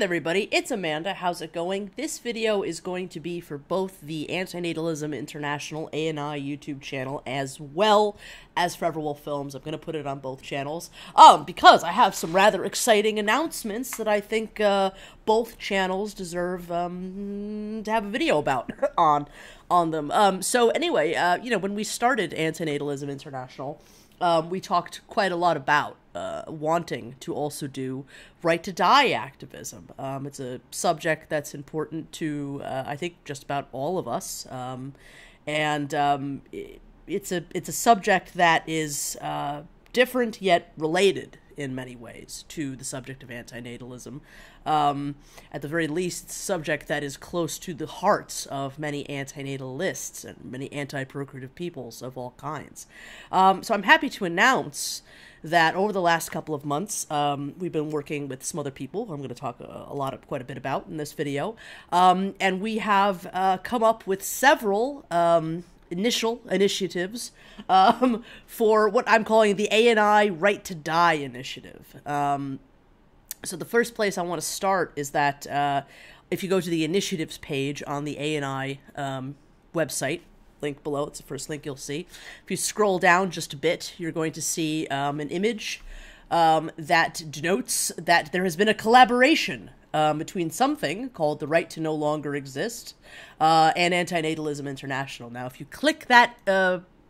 there, everybody, it's Amanda. How's it going? This video is going to be for both the Anti-Natalism International ANI YouTube channel as well as Forever Wolf Films. I'm going to put it on both channels because I have some rather exciting announcements that I think both channels deserve to have a video about on them. So anyway, when we started Anti-Natalism International, we talked quite a lot about wanting to also do right-to-die activism. It's a subject that's important to, I think, just about all of us. It's a subject that is different yet related in many ways to the subject of anti-natalism. At the very least, it's a subject that is close to the hearts of many anti-natalists and many anti-procreative peoples of all kinds. So I'm happy to announce that over the last couple of months, we've been working with some other people who I'm going to talk quite a bit about in this video. And we have come up with several initial initiatives for what I'm calling the ANI Right to Die initiative. So the first place I want to start is that if you go to the initiatives page on the ANI website, link below, it's the first link you'll see. If you scroll down just a bit, you're going to see an image that denotes that there has been a collaboration between something called the Right to No Longer Exist and Anti-Natalism International. Now, if you click that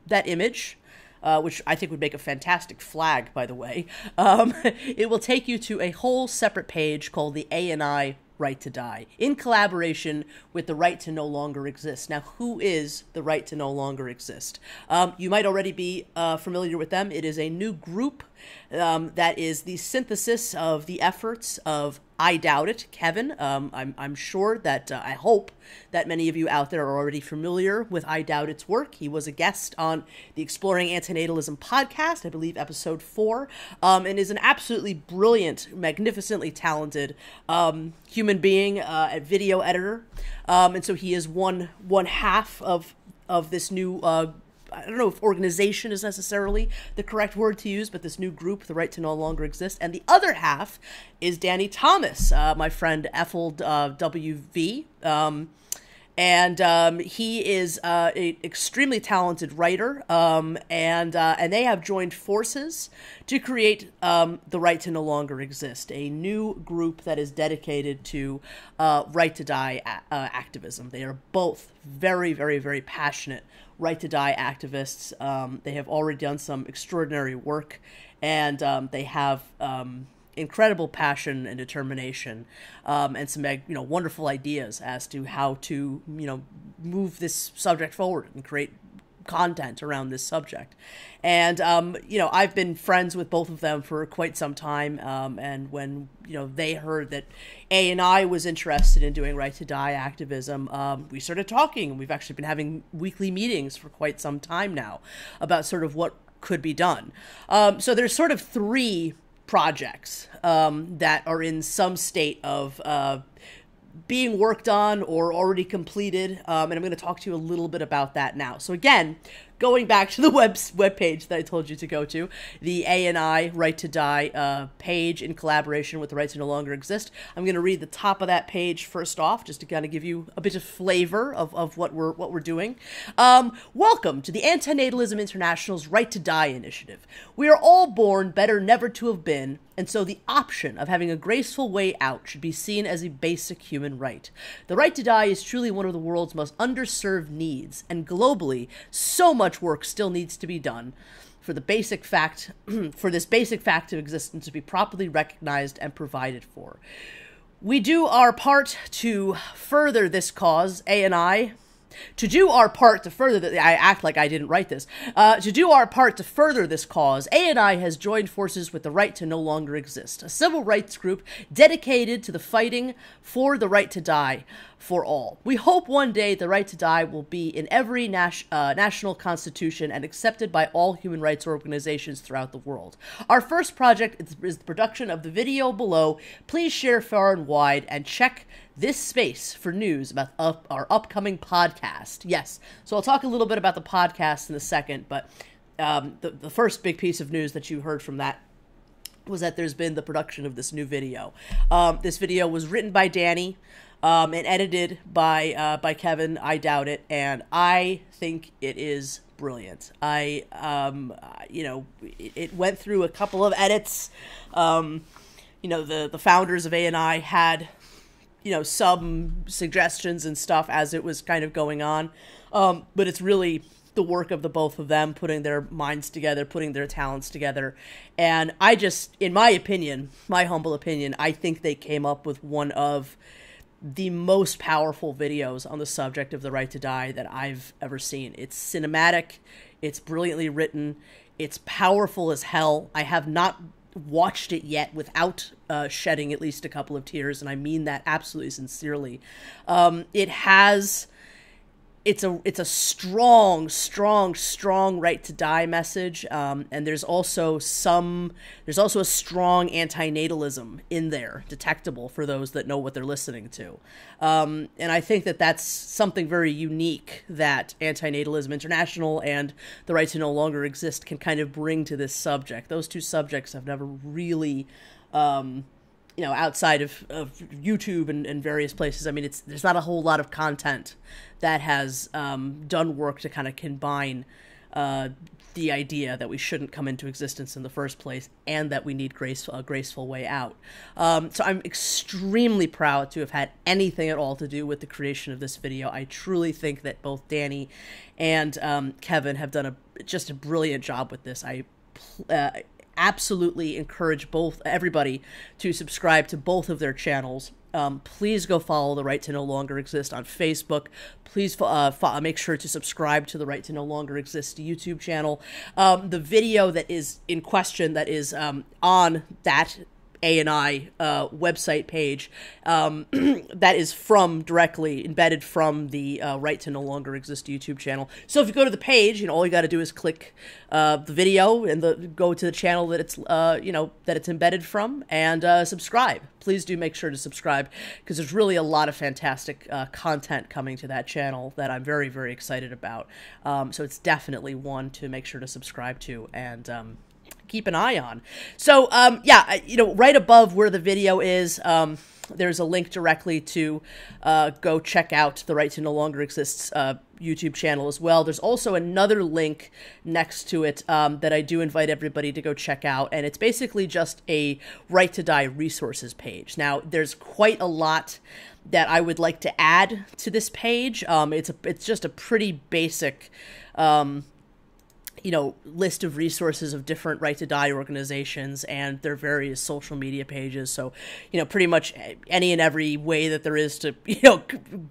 image, which I think would make a fantastic flag, by the way, it will take you to a whole separate page called the ANI Right to Die, in collaboration with the Right to No Longer Exist. Now, who is the Right to No Longer Exist? You might already be familiar with them. It is a new group that is the synthesis of the efforts of I Doubt It, Kevin. I'm sure that, I hope that many of you out there are already familiar with I Doubt It's work. He was a guest on the Exploring Anti-Natalism podcast, I believe episode 4, and is an absolutely brilliant, magnificently talented human being, a video editor. And so he is one half of this new I don't know if organization is necessarily the correct word to use, but this new group, the Right to No Longer Exist. And the other half is Danny Thomas, my friend Ethel WV. He is an extremely talented writer, and they have joined forces to create the Right to No Longer Exist, a new group that is dedicated to right to die activism. They are both very, very, very passionate right to die activists. They have already done some extraordinary work, and they have incredible passion and determination, and some wonderful ideas as to how to move this subject forward and create content around this subject. And I've been friends with both of them for quite some time, and when they heard that ANI was interested in doing right to die activism, we started talking, and we've actually been having weekly meetings for quite some time now about sort of what could be done. So there's sort of 3 projects that are in some state of being worked on or already completed, and I'm going to talk to you a little bit about that now. So again, going back to the web page that I told you to go to, the ANI Right to Die page in collaboration with the Right to No Longer Exist. I'm going to read the top of that page first off, just to kind of give you a bit of flavor of what we're doing. Welcome to the Anti-Natalism International's Right to Die initiative. We are all born better never to have been, and so the option of having a graceful way out should be seen as a basic human right. The right to die is truly one of the world's most underserved needs, and globally, so much work still needs to be done for this basic fact of existence to be properly recognized and provided for. We do our part to further this cause, to do our part to further I act like I didn't write this. To do our part to further this cause, ANI has joined forces with the Right to No Longer Exist, a civil rights group dedicated to the fighting for the right to die for all. We hope one day the right to die will be in every national constitution and accepted by all human rights organizations throughout the world. Our first project is the production of the video below. Please share far and wide and check this space for news about our upcoming podcast. Yes, so I'll talk a little bit about the podcast in a second, but the first big piece of news that you heard from that was that there's been the production of this new video. This video was written by Danny and edited by Kevin. I doubt it, and I think it is brilliant. It went through a couple of edits. The founders of ANI had, some suggestions and stuff as it was kind of going on, but it's really the work of the both of them, putting their minds together, putting their talents together. And I just, in my opinion, my humble opinion, I think they came up with one of the most powerful videos on the subject of the right to die that I've ever seen. It's cinematic, it's brilliantly written, it's powerful as hell. I have not watched it yet without shedding at least a couple of tears, and I mean that absolutely sincerely. It's a strong right to die message, and there's also a strong anti-natalism in there, detectable for those that know what they're listening to. And I think that that's something very unique that Anti-Natalism International and The Right to No Longer Exist can kind of bring to this subject. Those two subjects have never really outside of YouTube and various places. I mean, there's not a whole lot of content that has done work to kind of combine the idea that we shouldn't come into existence in the first place and that we need a graceful way out. So I'm extremely proud to have had anything at all to do with the creation of this video. I truly think that both Danny and Kevin have done just a brilliant job with this. I absolutely encourage everybody to subscribe to both of their channels. Please go follow The Right to No Longer Exist on Facebook. Please make sure to subscribe to The Right to No Longer Exist YouTube channel. The video that is in question, that is on that ANI website page, that is directly embedded from the Right to No Longer Exist YouTube channel. So if you go to the page, all you got to do is click the video and go to the channel that it's embedded from, and subscribe. Please do make sure to subscribe, because there's really a lot of fantastic content coming to that channel that I'm very, very excited about. So it's definitely one to make sure to subscribe to and keep an eye on. So, right above where the video is, there's a link directly to go check out The Right to No Longer Exists YouTube channel as well. There's also another link next to it that I do invite everybody to go check out, and it's basically just a Right to Die resources page. Now, there's quite a lot that I would like to add to this page. It's just a pretty basic list of resources of different Right to Die organizations and their various social media pages. So, pretty much any and every way that there is to,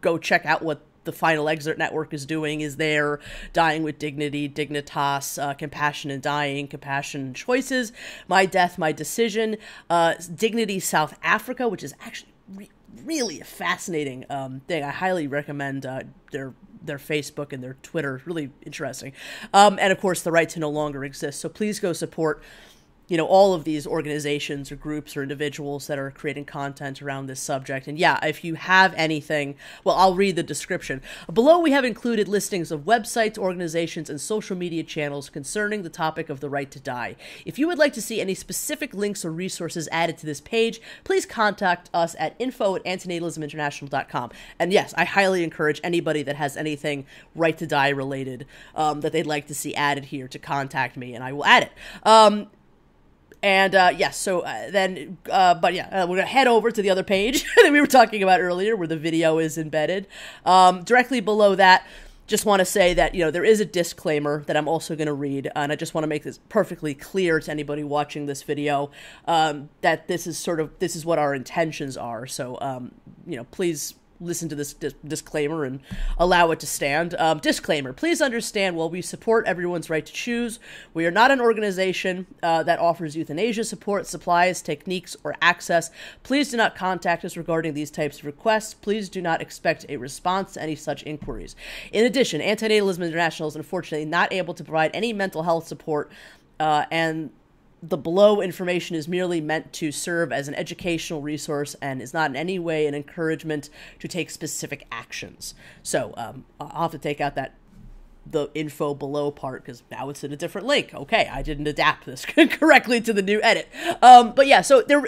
go check out what the Final Exit Network is doing is there. Dying with Dignity, Dignitas, Compassion in Dying, Compassion and Choices, My Death, My Decision, Dignity South Africa, which is actually really a fascinating thing. I highly recommend their Facebook and their Twitter. Really interesting. And of course, The Right to No Longer Exist. So please go support all of these organizations or groups or individuals that are creating content around this subject. And yeah, if you have anything, well, I'll read the description. Below, we have included listings of websites, organizations, and social media channels concerning the topic of the right to die. If you would like to see any specific links or resources added to this page, please contact us at info@antinatalisminternational.com. And yes, I highly encourage anybody that has anything right to die related that they'd like to see added here to contact me, and I will add it. We're going to head over to the other page that we were talking about earlier, where the video is embedded. Directly below that, just want to say that, there is a disclaimer that I'm also going to read, and I just want to make this perfectly clear to anybody watching this video, that this is what our intentions are. So, please listen to this disclaimer and allow it to stand. Disclaimer, please understand, while we support everyone's right to choose, we are not an organization that offers euthanasia support, supplies, techniques, or access. Please do not contact us regarding these types of requests. Please do not expect a response to any such inquiries. In addition, Anti-Natalism International is unfortunately not able to provide any mental health support, and the below information is merely meant to serve as an educational resource and is not in any way an encouragement to take specific actions. So I'll have to take out that the info below part, because now it's in a different link. Okay, I didn't adapt this correctly to the new edit. But yeah, so there,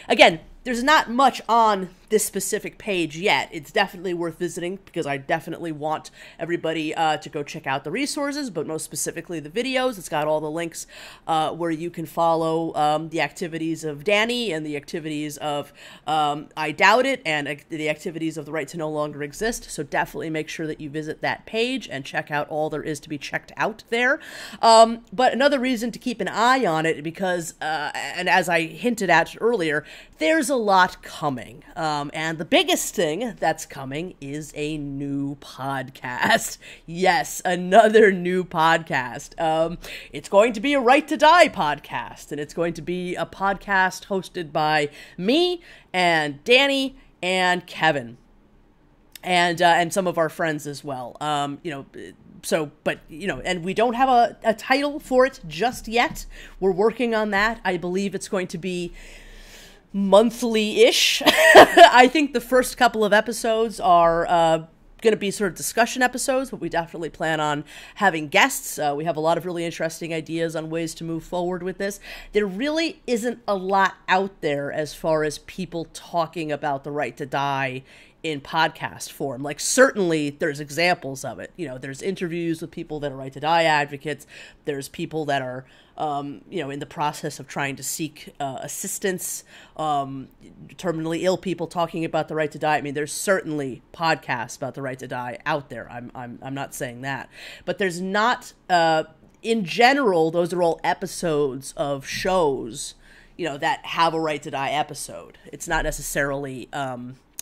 again, there's not much on this specific page yet. It's definitely worth visiting, because I definitely want everybody to go check out the resources, but most specifically the videos. It's got all the links where you can follow the activities of Danny and the activities of I Doubt It and the activities of the Right to No Longer Exist. So definitely make sure that you visit that page and check out all there is to be checked out there. But another reason to keep an eye on it, because, and as I hinted at earlier, there's a lot coming. And the biggest thing that's coming is a new podcast. Yes, another new podcast. It's going to be a Right to Die podcast, and it's going to be a podcast hosted by me and Danny and Kevin, and some of our friends as well. So, but, and we don't have a title for it just yet. We're working on that. I believe it's going to be monthly-ish. I think the first couple of episodes are going to be sort of discussion episodes, but we definitely plan on having guests. We have a lot of really interesting ideas on ways to move forward with this. There really isn't a lot out there as far as people talking about the right to die in podcast form. Like, certainly there's examples of it. There's interviews with people that are right to die advocates. There's people that are, in the process of trying to seek assistance, terminally ill people talking about the right to die. I mean, there's certainly podcasts about the right to die out there. I'm not saying that, but there's not, in general, those are all episodes of shows, that have a right to die episode. It's not necessarily,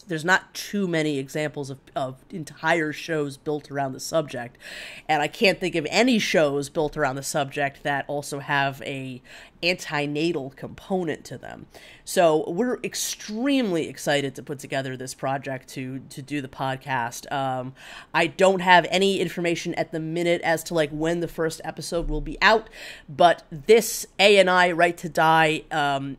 there's not too many examples of entire shows built around the subject. And I can't think of any shows built around the subject that also have a anti-natal component to them. So we're extremely excited to put together this project to do the podcast. I don't have any information at the minute as to when the first episode will be out, but this ANI Right to Die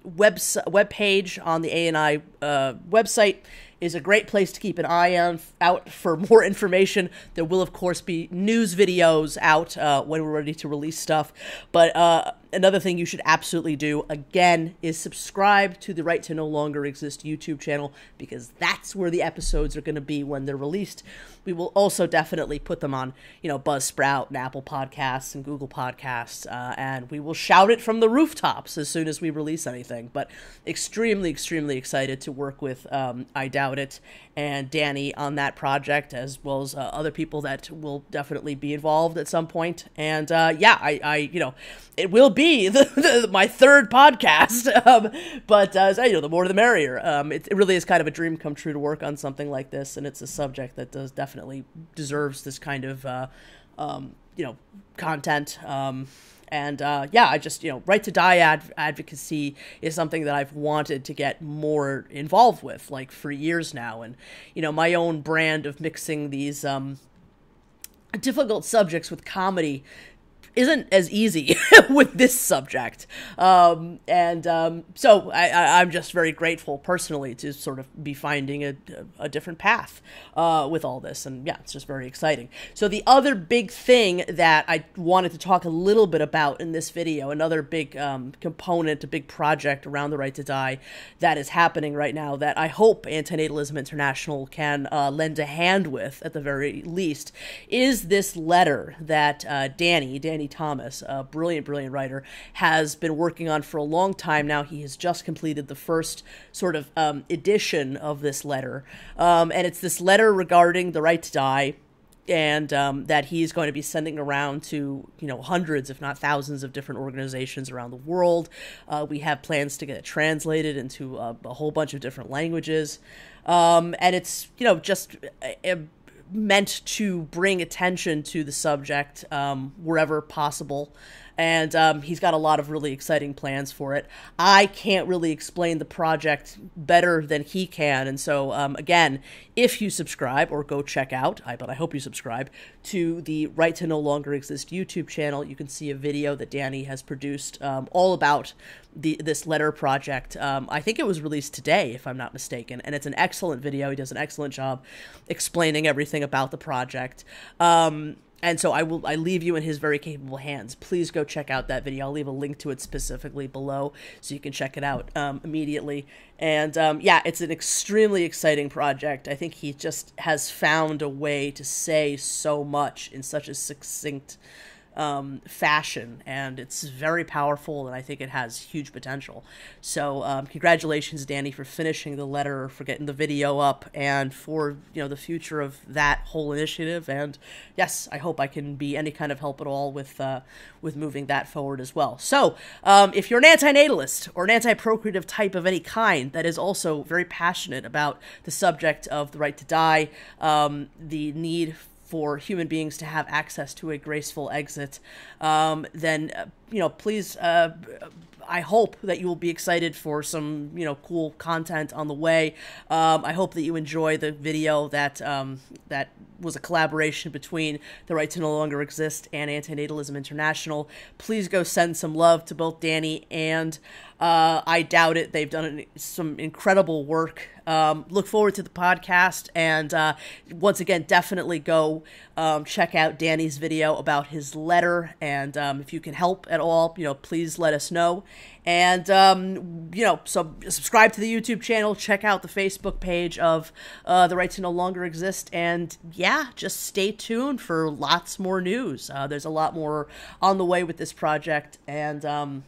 web page on the ANI website is a great place to keep an eye out for more information. There will, of course, be news videos out when we're ready to release stuff. But another thing you should absolutely do, again, is subscribe to the Right to No Longer Exist YouTube channel, because that's where the episodes are going to be when they're released. We will also definitely put them on, Buzzsprout and Apple Podcasts and Google Podcasts, and we will shout it from the rooftops as soon as we release anything. But extremely, extremely excited to work with I Doubt It and Danny on that project, as well as other people that will definitely be involved at some point. And it will be my third podcast, but the more the merrier. It really is kind of a dream come true to work on something like this, and it's a subject that definitely deserves this kind of content. I just, right to die advocacy is something that I've wanted to get more involved with, for years now. And, my own brand of mixing these difficult subjects with comedy isn't as easy with this subject. So I'm just very grateful personally to sort of be finding a different path with all this. And yeah, it's just very exciting. So the other big thing that I wanted to talk a little bit about in this video, another big component, a big project around the right to die that is happening right now that I hope Anti-Natalism International can lend a hand with at the very least, is this letter that Danny Thomas, a brilliant writer, has been working on for a long time now. He has just completed the first sort of edition of this letter. And it's this letter regarding the right to die, and that he's going to be sending around to, hundreds, if not thousands, of different organizations around the world. We have plans to get it translated into a whole bunch of different languages. And it's, just meant to bring attention to the subject wherever possible. And he's got a lot of really exciting plans for it. I can't really explain the project better than he can. And so, again, if you subscribe or go check out, but I hope you subscribe to the Right to No Longer Exist YouTube channel, you can see a video that Danny has produced all about this letter project. I think it was released today, if I'm not mistaken, and it's an excellent video. He does an excellent job explaining everything about the project. And so I leave you in his very capable hands. Please go check out that video. I'll leave a link to it specifically below so you can check it out immediately. And yeah, it's an extremely exciting project. I think he just has found a way to say so much in such a succinct fashion, and it's very powerful, and I think it has huge potential. So congratulations, Danny, for finishing the letter, for getting the video up, and for, you know, the future of that whole initiative. And yes, I hope I can be any kind of help at all with moving that forward as well. So if you're an anti-natalist or an anti-procreative type of any kind that is also very passionate about the subject of the right to die, the need for human beings to have access to a graceful exit, then, you know, please, I hope that you will be excited for some, you know, cool content on the way. I hope that you enjoy the video that that was a collaboration between The Right to No Longer Exist and Anti-Natalism International. Please go send some love to both Danny and I Doubt It. They've done some incredible work. Look forward to the podcast, and once again, definitely go check out Danny's video about his letter, and if you can help at all, you know, please let us know. And you know, so subscribe to the YouTube channel, check out the Facebook page of The Right to No Longer Exist, and yeah, just stay tuned for lots more news. There's a lot more on the way with this project, and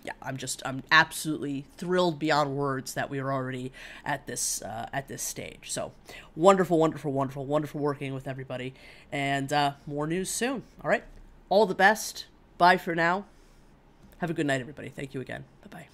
yeah, I'm absolutely thrilled beyond words that we are already at this stage. So wonderful, wonderful, wonderful, wonderful working with everybody, and more news soon. All right, all the best. Bye for now. Have a good night, everybody. Thank you again. Bye-bye.